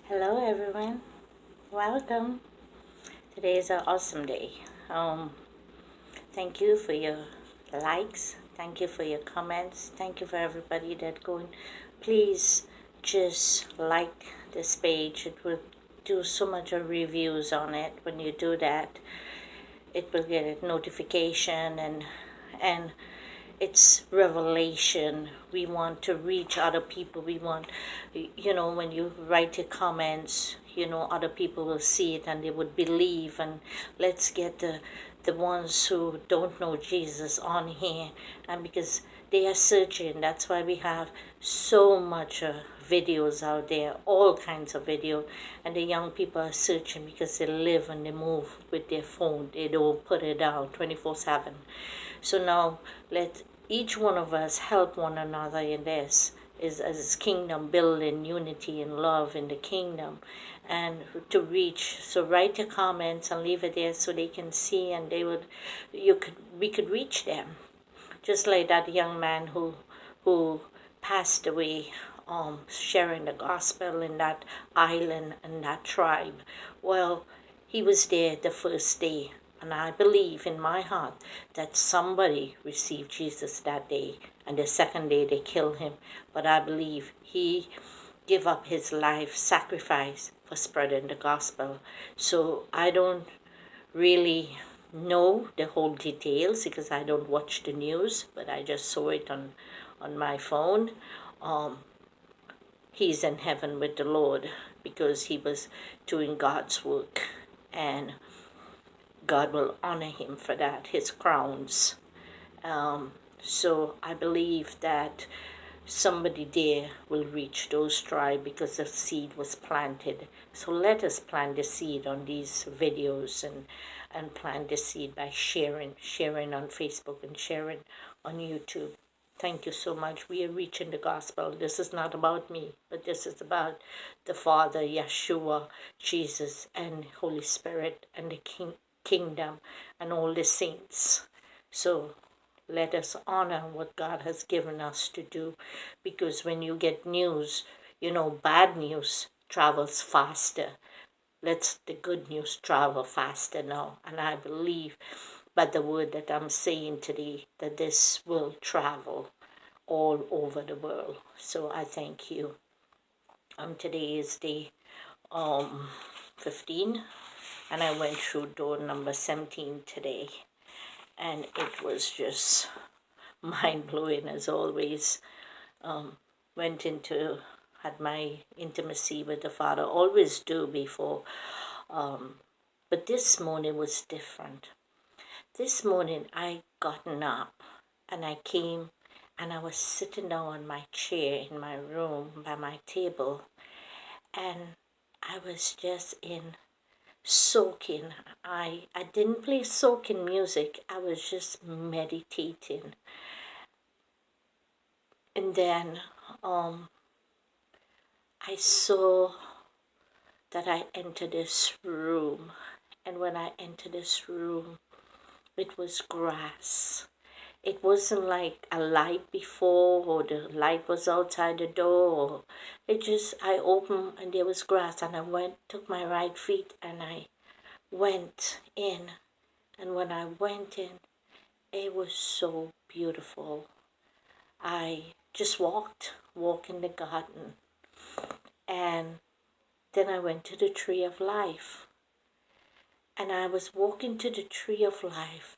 Hello, everyone. Welcome. Today is an awesome day. Thank you for your likes. Thank you for your comments. Thank you for everybody that going. Please just like this page. It will do so much of reviews on it. When you do that, it will get a notification and it's revelation. We want to reach other people. We want, when you write your comments, other people will see it and they would believe. And let's get the ones who don't know Jesus on here, and because they are searching, that's why we have so much videos out there, all kinds of video. And the young people are searching because they live and they move with their phone. They don't put it down 24/7. So now let each one of us help one another in this, is as kingdom building, unity and love in the kingdom, and to reach. So write your comments and leave it there so they can see, and we could reach them, just like that young man who passed away, sharing the gospel in that island and that tribe. Well, he was there the first day, and I believe in my heart that somebody received Jesus that day, and the second day they killed him. But I believe he gave up his life, sacrifice for spreading the gospel. So I don't really know the whole details because I don't watch the news, but I just saw it on my phone. Um, he's in heaven with the Lord because he was doing God's work, and God will honor him for that, his crowns. So I believe that somebody there will reach those tribes because the seed was planted. So let us plant the seed on these videos, and plant the seed by sharing on Facebook and sharing on YouTube. Thank you so much. We are reaching the gospel. This is not about me, but this is about the Father, Yeshua, Jesus, and Holy Spirit, and the kingdom, and all the saints. So let us honor what God has given us to do, because when you get news, bad news travels faster. Let the good news travel faster now. And I believe by the word that I'm saying today that this will travel all over the world. So I thank you. Today is day 15, and I went through door number 17 today, and it was just mind-blowing as always. Went into, had my intimacy with the Father, always do before, but this morning was different. This morning I gotten up and I came and I was sitting down on my chair in my room by my table, and I was just in soaking. I didn't play soaking music. I was just meditating. And then I saw that I entered this room. And when I entered this room, it was grass. It wasn't like a light before, or the light was outside the door. I opened and there was grass, and I took my right feet and I went in. And when I went in, it was so beautiful. I just walked in the garden, and then I went to the tree of life. And I was walking to the tree of life.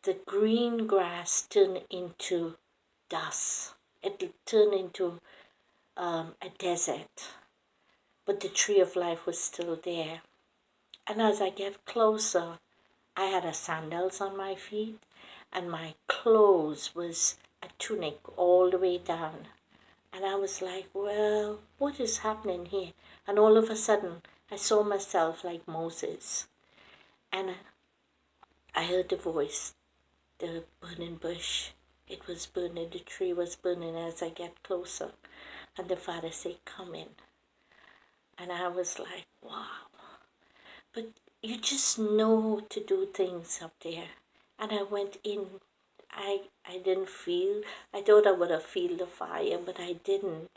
The green grass turned into dust. It turned into a desert. But the tree of life was still there. And as I get closer, I had a sandals on my feet, and my clothes was a tunic all the way down. And I was like, well, what is happening here? And all of a sudden, I saw myself like Moses. And I heard the voice, the burning bush. It was burning, the tree was burning as I get closer. And the Father said, come in. And I was like, wow. But you just know to do things up there. And I went in. I didn't feel, I thought I would have feel the fire, but I didn't.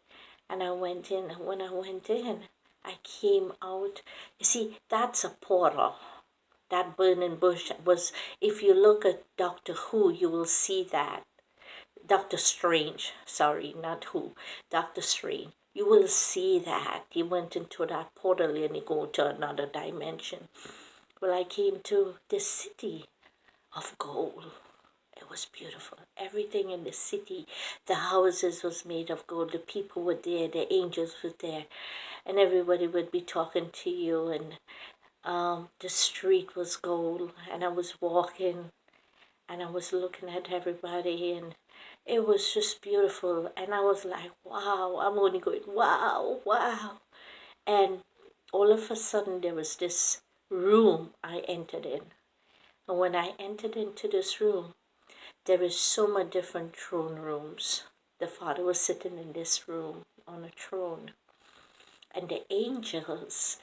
And I went in, and when I went in, I came out. You see, that's a portal. That burning bush was, if you look at Doctor Who, you will see that. Doctor Strange, sorry, not Who, Doctor Strange. You will see that. He went into that portal and he go to another dimension. Well, I came to the city of gold. It was beautiful. Everything in the city, the houses was made of gold. The people were there. The angels were there, and everybody would be talking to you. And the street was gold. And I was walking, and I was looking at everybody, and it was just beautiful. And I was like, wow. I'm only going, wow, wow. And all of a sudden, there was this room I entered in. And when I entered into this room, there is so many different throne rooms. The Father was sitting in this room on a throne, and the angels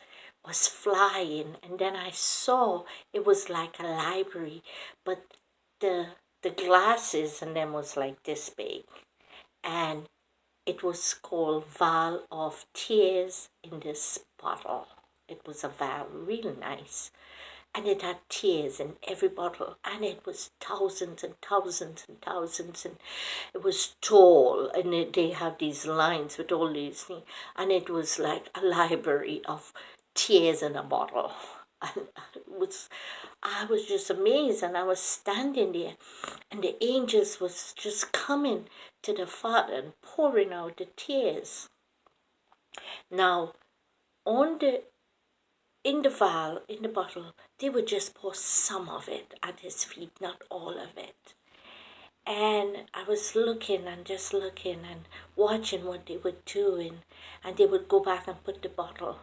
was flying. And then I saw it was like a library, but the glasses in them was like this big, and it was called Vial of Tears in this bottle. It was a vial, real nice. And it had tears in every bottle. And it was thousands and thousands and thousands. And it was tall. And they have these lines with all these things. And it was like a library of tears in a bottle. And I was just amazed. And I was standing there. And the angels was just coming to the Father and pouring out the tears. Now, in the vial, in the bottle, they would just pour some of it at his feet, not all of it. And I was looking and just looking and watching what they were doing. And they would go back and put the bottle.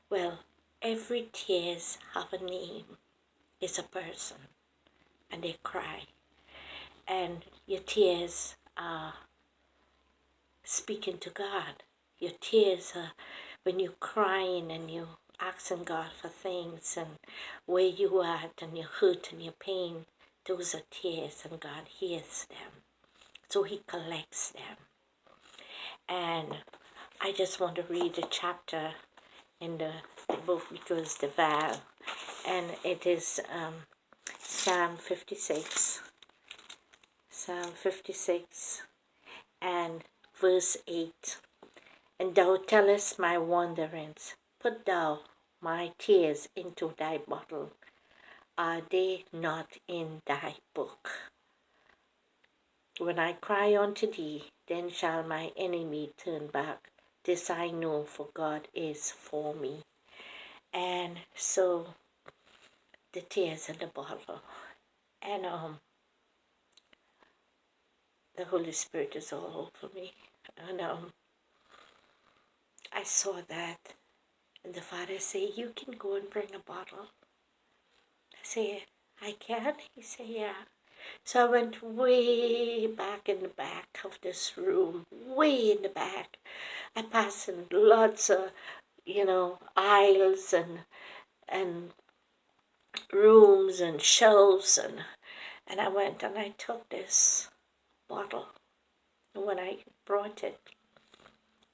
Well, every tears have a name. It's a person. And they cry. And your tears are speaking to God. Your tears are when you're crying and you're asking God for things and where you are at and your hurt and your pain. Those are tears, and God hears them. So he collects them. And I just want to read a chapter in the book because the vow, and it is Psalm 56. Psalm 56 and verse 8. And thou tellest my wanderings, put thou my tears into thy bottle. Are they not in thy book? When I cry unto thee, then shall my enemy turn back. This I know, for God is for me. And so the tears in the bottle. And the Holy Spirit is all over me. And I saw that. And the Father said, you can go and bring a bottle. I said, I can? He said, yeah. So I went way back in the back of this room, way in the back. I passed in lots of, aisles and rooms and shelves. And I went and I took this bottle. And when I brought it,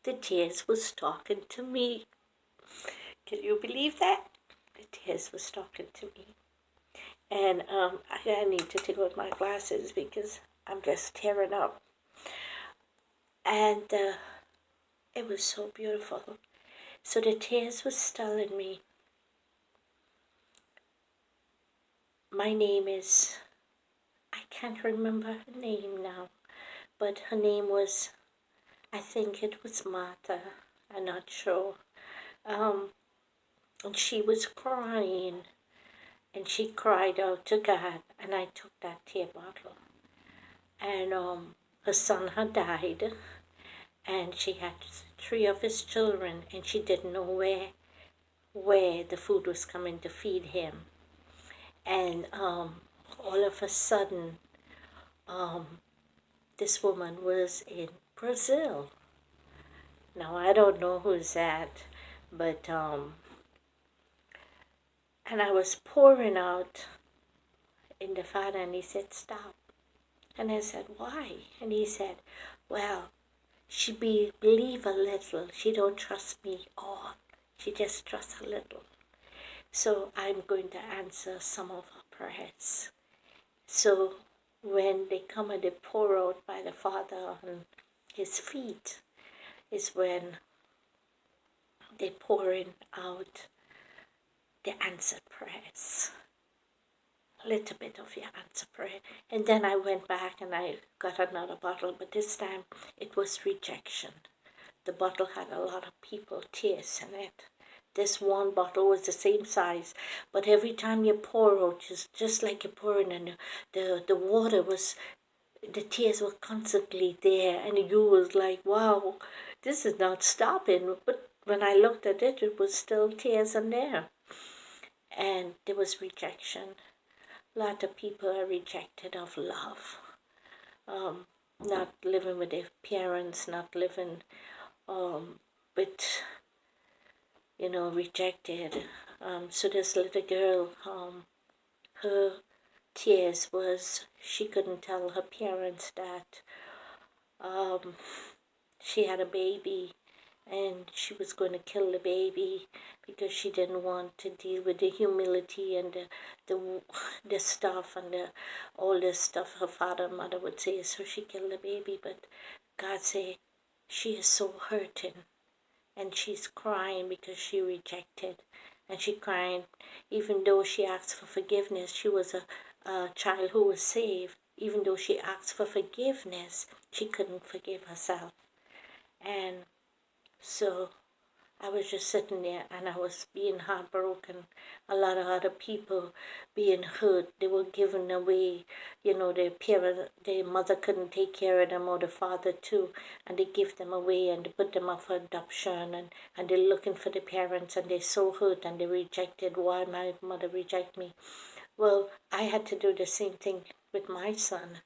the tears was talking to me. Can you believe that? The tears was talking to me. And I need to take off my glasses because I'm just tearing up. And it was so beautiful. So the tears was telling me, my name is, I can't remember her name now, but her name was, I think it was Martha. I'm not sure. And she was crying. And she cried out to God, and I took that tear bottle. And her son had died, and she had 3 of his children, and she didn't know where the food was coming to feed him. And all of a sudden, this woman was in Brazil. Now, I don't know who's that, but and I was pouring out in the Father, and he said, stop. And I said, why? And he said, well, she believe a little. She don't trust me all. She just trusts a little. So I'm going to answer some of her prayers. So when they come and they pour out by the Father on his feet is when they pouring out the answered prayers. A little bit of your answer prayer. And then I went back and I got another bottle, but this time it was rejection. The bottle had a lot of people, tears in it. This one bottle was the same size, but every time you pour out, just like you're pouring, and the water was, the tears were constantly there, and you was like, wow, this is not stopping. But when I looked at it, it was still tears in there. And there was rejection. A lot of people are rejected of love. Not living with their parents, not living with, rejected. So this little girl, her tears was she couldn't tell her parents that she had a baby and she was going to kill the baby because she didn't want to deal with the humility and the stuff and all this stuff her father and mother would say. So she killed the baby. But God said she is so hurting and she's crying because she rejected, and she crying even though she asked for forgiveness. She was a child who was saved. Even though she asked for forgiveness, she couldn't forgive herself. And so I was just sitting there and I was being heartbroken. A lot of other people being hurt. They were given away. Their parent, their mother couldn't take care of them, or the father too. And they give them away and they put them up for adoption. And they're looking for the parents and they're so hurt and they're rejected. Why my mother reject me? Well, I had to do the same thing with my son.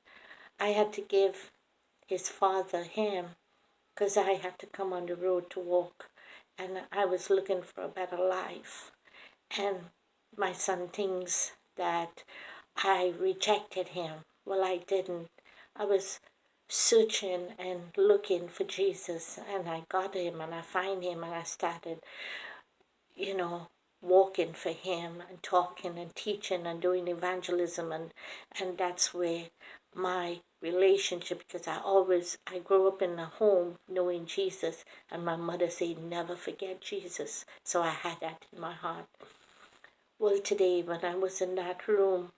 I had to give his father him because I had to come on the road to walk. And I was looking for a better life. And my son thinks that I rejected him. Well, I didn't. I was searching and looking for Jesus, and I got him, and I find him, and I started, walking for him and talking and teaching and doing evangelism, and that's where my relationship, because I grew up in a home knowing Jesus, and my mother said never forget Jesus, so I had that in my heart. Well, today when I was in that room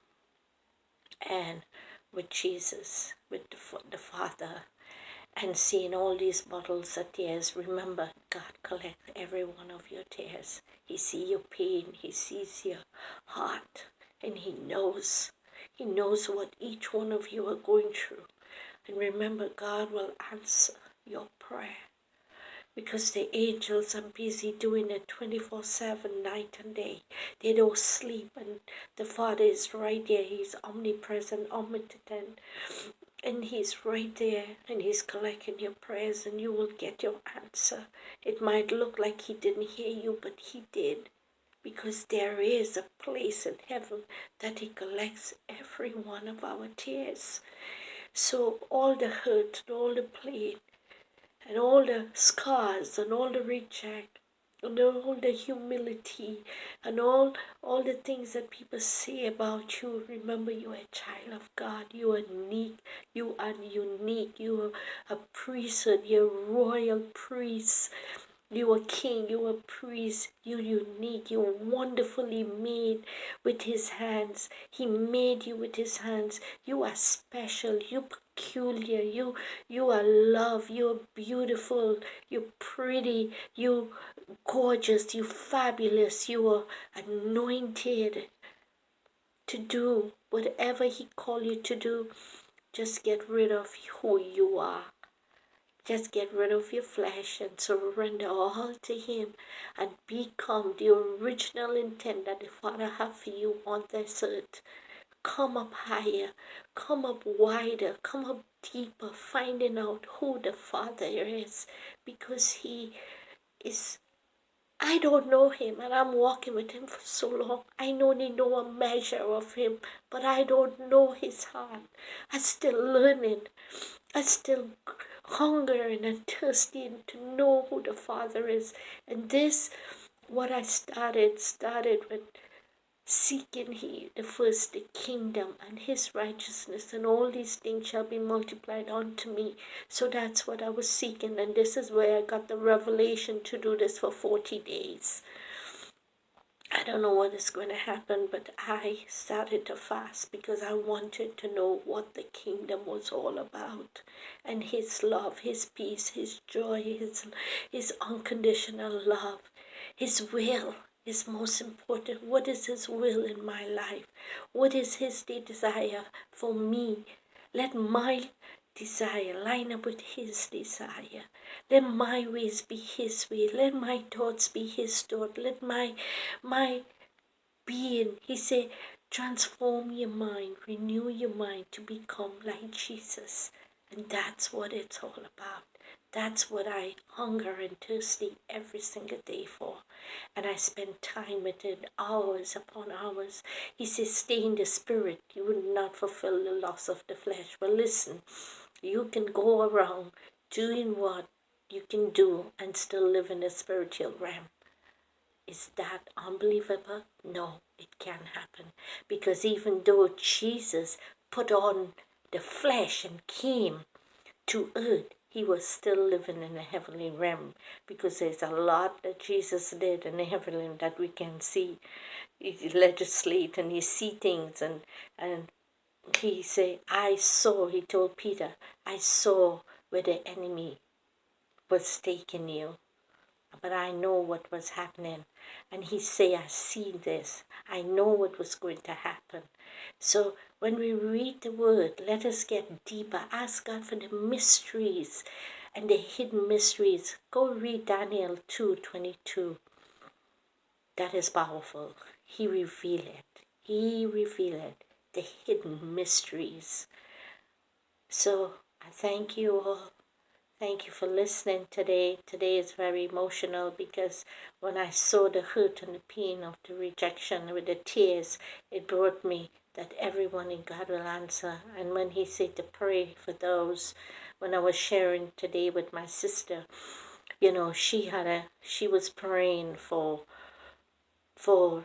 and with Jesus, with the Father, and seeing all these bottles of tears, remember, God collects every one of your tears. He sees your pain, He sees your heart, and He knows what each one of you are going through. And remember, God will answer your prayer, because the angels are busy doing it 24/7, night and day. They don't sleep, and the Father is right there. He's omnipresent, omnipotent, and He's right there, and He's collecting your prayers, and you will get your answer. It might look like He didn't hear you, but He did, because there is a place in heaven that He collects every one of our tears. So all the hurt and all the pain and all the scars and all the reject and all the humility and all the things that people say about you, remember, you are a child of God. You are unique. You are unique. You are a priesthood. You're a royal priest. You are king, you are priest, you're unique, you're wonderfully made with His hands. He made you with His hands. You are special, you're peculiar, you are loved, you're beautiful, you're pretty, you're gorgeous, you're fabulous, you are anointed to do whatever He called you to do. Just get rid of who you are. Just get rid of your flesh and surrender all to Him and become the original intent that the Father has for you on this earth. Come up higher, come up wider, come up deeper, finding out who the Father is, because He is. I don't know Him, and I'm walking with Him for so long. I only know a measure of Him, but I don't know His heart. I'm still learning. I'm still hungering and thirsting to know who the Father is. And this what I started with seeking the first the kingdom and his righteousness, and all these things shall be multiplied unto me. So that's what I was seeking, and this is where I got the revelation to do this for 40 days. I don't know what is going to happen, but I started to fast because I wanted to know what the kingdom was all about, and his love, his peace, his joy, his unconditional love, his will is most important. What is his will in my life? What is his desire for me? Let my desire line up with his desire. Let my ways be his way. Let my thoughts be his thought. Let my being, he said, transform your mind, renew your mind to become like Jesus. And that's what it's all about. That's what I hunger and thirsty every single day for. And I spend time with it, hours upon hours. He says, stay in the spirit. You will not fulfill the lust of the flesh. Well, listen, you can go around doing what you can do and still live in the spiritual realm. Is that unbelievable? No, it can't happen. Because even though Jesus put on the flesh and came to earth, he was still living in the heavenly realm, because there's a lot that Jesus did in the heavenly realm that we can see. He legislate and he see things, and he said, he told Peter, I saw where the enemy was taking you, but I know what was happening. And he say, I see this. I know what was going to happen. So when we read the word, let us get deeper. Ask God for the mysteries and the hidden mysteries. Go read Daniel 2:22. That is powerful. He revealed it. He revealed the hidden mysteries. So I thank you all. Thank you for listening today. Today is very emotional because when I saw the hurt and the pain of the rejection with the tears, it brought me that everyone in God will answer. And when he said to pray for those, when I was sharing today with my sister, she was praying for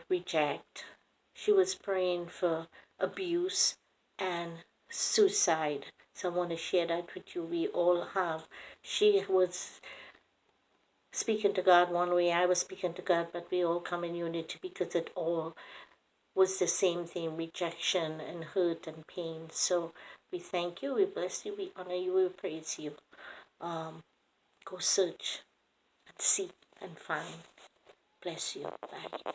reject. She was praying for abuse and suicide. So I want to share that with you. We all have. She was speaking to God one way, I was speaking to God, but we all come in unity because it all was the same thing, rejection and hurt and pain. So we thank you, we bless you, we honor you, we praise you. Go search and seek and find. Bless you. Bye.